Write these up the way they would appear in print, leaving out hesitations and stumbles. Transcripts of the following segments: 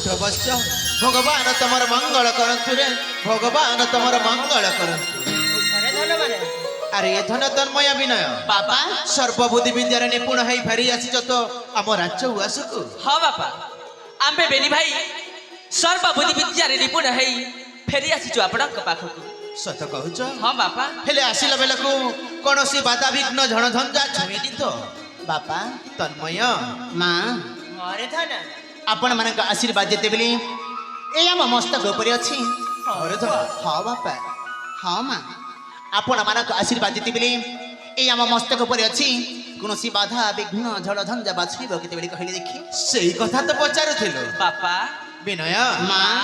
उठ बस भगवान तुमर मंगल करतु रे भगवान तुमर मंगल करतु। अरे ये धन तन्मय विनय बापा सर्वबुद्धि विद्यार निपुण है फेरी आसीच तो आम राज्य उआसकु। हाँ बापा आम्बे बेली भाई सर्वबुद्धि विद्यार निपुण है फेरी आसीचु आपणक पाखकु। सत कहूच? हाँ बापा हेले आसिला बेलकु कोनोसी बाधा विघ्न झण झंझा छुईनी तो? बापा तन्मय माँ अरे धन आपण मानक आशीर्वाद देते बेली ए आम मस्तक उपरे अछि। अरे धन हाँ बापा हाँ माँ आपण मानक आशीर्वाद देते बेली ए आम मस्तक उपरे अछि कोनोसी बाधा विघ्न झड़ झंझा बाछिब केते बेली कहले देखि। सेई कथा तो पचारुथिलो बापा विनय। माँ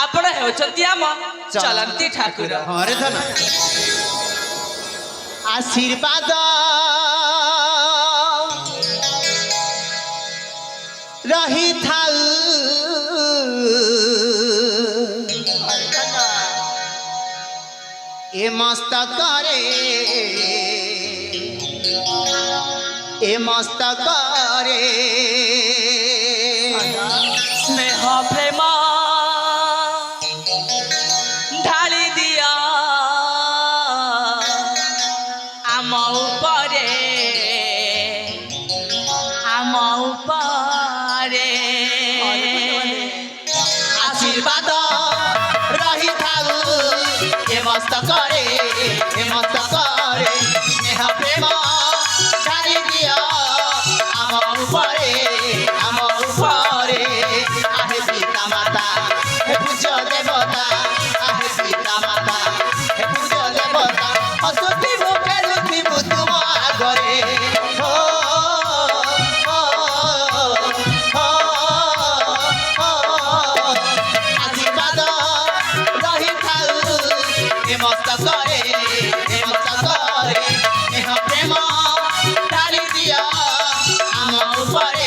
आपण हेउचंती आम चलंती ठाकुर। अरे धन आशीर्वाद रही थाउ ए मस्तक रे ए मस्तक रे स्नेह प्रेम ढाली दिया आम उपरे आशीर्वाद रही थाउ ए मस्तक रे ए मस्तक रे स्नेह प्रेम ढाली दिया आम उपरे आहे पिता माता हे पूज्य देवता आहे पिता माता हे पूज्य देवता हसुती मुखे लुथि तुम आगरे हो आशीर्वाद रही थाउ ए मस्तक रे स्नेह प्रेम ढाली दिया आम उपरे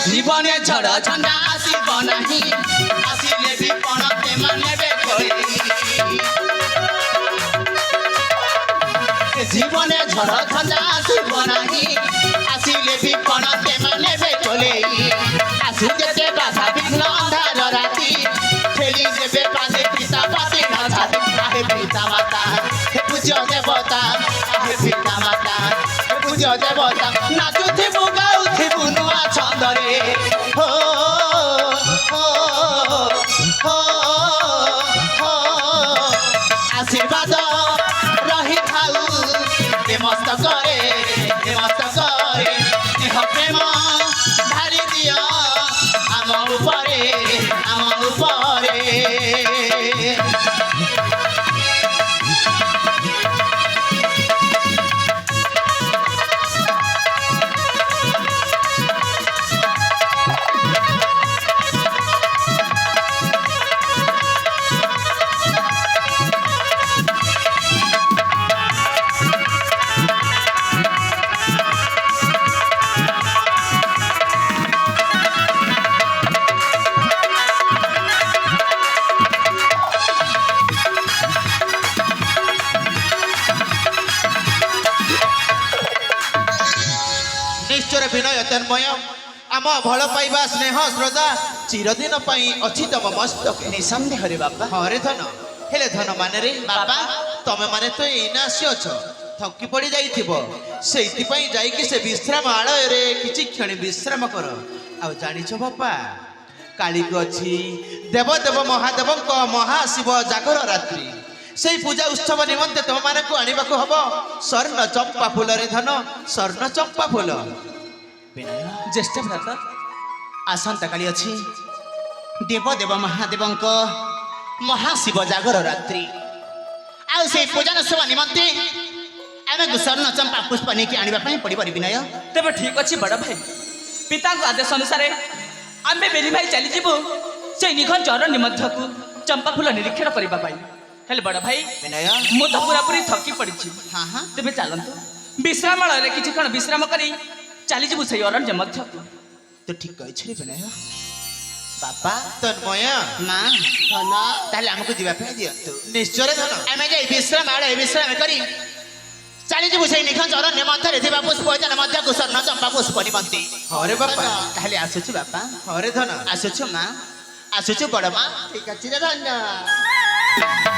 जीवने झड़ झंडा आसीब नाही आसिले भी पण प्रेम नेबे कोई। जीवने झड़ झंडा आसीब नाही आसिले भी पण प्रेम नेबे कोई। आसु जेते बाधा विघ्न अंधार राती ठेली देबे पासे पिता पासे न छाती आहे पिता माता हे पूज्य देवता आहे पिता माता हे पूज्य देवता नाचुथि गाउथि नुआ छंदरे हो आशीर्वाद रही थाउ ए मस्तक रे स्नेह प्रेम ढाली दिया आम उपरे निश्चय विनय तन्मय आम भल पाइबा स्नेह श्रद्धा चिरदिन पई अछि तम मस्तक निसंदेह रे बापा। हरे धन हेले धन माने रे बाबा तमे माने तो एना आसी अछ थकी पड़ी जाइथिबो सेति पई जाई कि से विश्राम आलय रे किछि क्षण विश्राम कर। आ जानिछो बापा काली को अछि देव देव महादेव को महाशिव जागर रात्रि से पूजा उत्सव निमंते तुम मान को आने को हम स्वर्ण चंपा फूल रे धन स्वर्ण चंपा फूल। विनय ज्येष्ठ भ्राता आसंता काली अछि देव देव महादेव महाशिव जागर रात्रि आ से पूजन सेवा निमंते ଆମେ ସ୍ୱର୍ଣ୍ଣ ଚମ୍ପା ପୁଷ୍ପ ନେଇକି ଆଣିବା ପାଇଁ ପଡ଼ିବ ରେ ବିନୟ। ତେବେ ଠିକ ଅଛି ବଡ଼ ଭାଇ, ପିତାଙ୍କ ଆଦେଶ ଅନୁସାରେ ଆମେ ବେଲି ଭାଇ ଚାଲିଯିବୁ ସେଇ ନିଖଞ୍ଜ ଅରଣ୍ୟ ମଧ୍ୟକୁ ଚମ୍ପା ଫୁଲ ନିରୀକ୍ଷଣ କରିବା ପାଇଁ। ହେଲେ ବଡ଼ ଭାଇ, ବିନୟ ମୁଁ ତ ପୁରାପୁରି ଥକି ପଡ଼ିଛି। ହଁ ହଁ ତେବେ ଚାଲନ୍ତୁ ବିଶ୍ରାମାଳୟରେ କିଛି କ୍ଷଣ ବିଶ୍ରାମ କରି ଚାଲିଯିବୁ ସେଇ ଅରଣ୍ୟ ମଧ୍ୟକୁ। ତୁ ଠିକ କହିଛୁ ରେ ବିନୟ। ବାପା ତନ୍ମୟ ମା ଧନ ତାହେଲେ ଆମକୁ ଯିବା ପାଇଁ ଦିଅନ୍ତୁ। ନିଶ୍ଚୟରେ ଧନ। ଆମେ ଯାଇ ବିଶ୍ରାମ କରି ଚାଲିଯିବୁ ସେଇ ନିଖଞ୍ଜ ଅରଣ୍ୟ ମଧ୍ୟରେ ଥିବା ପୁଷ୍ପ ଉଦ୍ୟାନ ମଧ୍ୟକୁ ସ୍ୱର୍ଣ୍ଣ ଚମ୍ପା ପୁଷ୍ପ ନିମନ୍ତି। ହରେ ବାପା। ତାହେଲେ ଆସୁଛୁ ବାପା, ହରେ ଧନ। ଆସୁଛୁ ମା, ଆସୁଛୁ ବଡ଼ ମା। ଠିକ ଅଛି ରେ ଧନ୍ୟ।